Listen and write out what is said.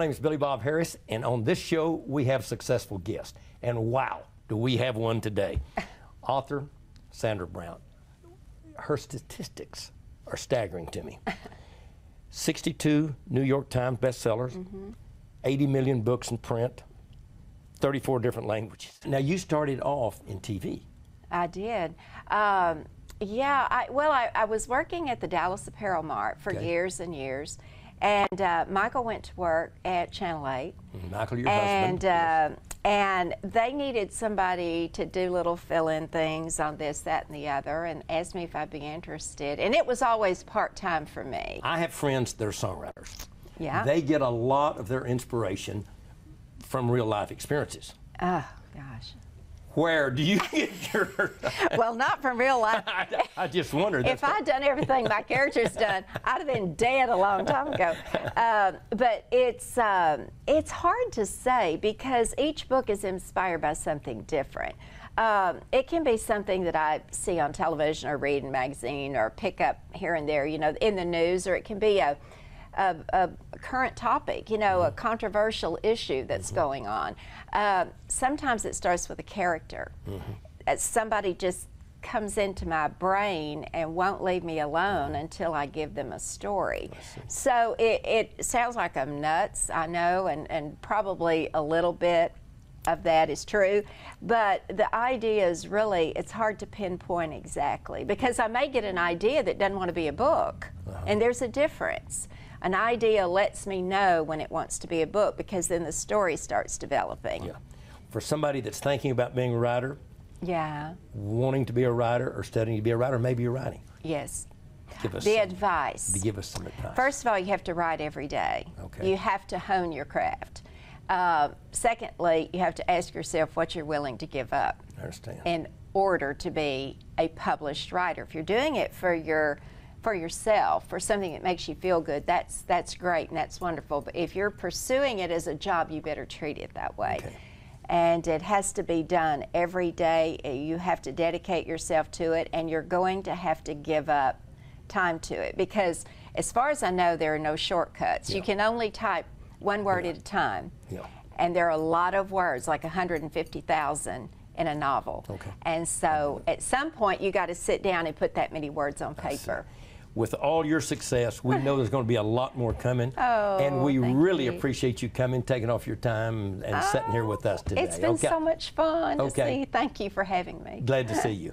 My name is Billy Bob Harris, and on this show we have successful guests. And wow, do we have one today. Author Sandra Brown. Her statistics are staggering to me. 62 New York Times bestsellers, 80 million books in print, 34 different languages. Now, you started off in TV. I did. Yeah, I was working at the Dallas Apparel Mart for years and years, and Michael went to work at Channel 8. Michael, your husband. And they needed somebody to do little fill-in things on this, that, and the other, and asked me if I'd be interested. And it was always part-time for me. I have friends that are songwriters. Yeah. They get a lot of their inspiration from real-life experiences. Oh, gosh. Where do you get your... Well, not from real life. I just wondered. If I'd done everything my character's done, I'd have been dead a long time ago. But it's hard to say because each book is inspired by something different. It can be something that I see on television or read in a magazine or pick up here and there, you know, in the news, or it can be a current topic, you know, a controversial issue that's going on. Sometimes it starts with a character. Somebody just comes into my brain and won't leave me alone until I give them a story. So it sounds like I'm nuts, I know, and probably a little bit of that is true, but the idea is really, it's hard to pinpoint exactly, because I may get an idea that doesn't want to be a book, and there's a difference. An idea lets me know when it wants to be a book, because then the story starts developing. Yeah. For somebody that's thinking about being a writer, wanting to be a writer or studying to be a writer, maybe you're writing. Yes. Give us advice. Give us some advice. First of all, you have to write every day. Okay. You have to hone your craft. Secondly, you have to ask yourself what you're willing to give up. I understand. In order to be a published writer. If you're doing it for yourself, for something that makes you feel good, that's great and that's wonderful. But if you're pursuing it as a job, you better treat it that way. Okay. And it has to be done every day. You have to dedicate yourself to it, and you're going to have to give up time to it, because as far as I know, there are no shortcuts. You can only type one word at a time. And there are a lot of words, like 150,000 in a novel. And so at some point you got to sit down and put that many words on paper. With all your success, we know there's going to be a lot more coming. And we really appreciate you coming, taking off your time and sitting here with us today. It's been so much fun to see. Thank you for having me. Glad to see you.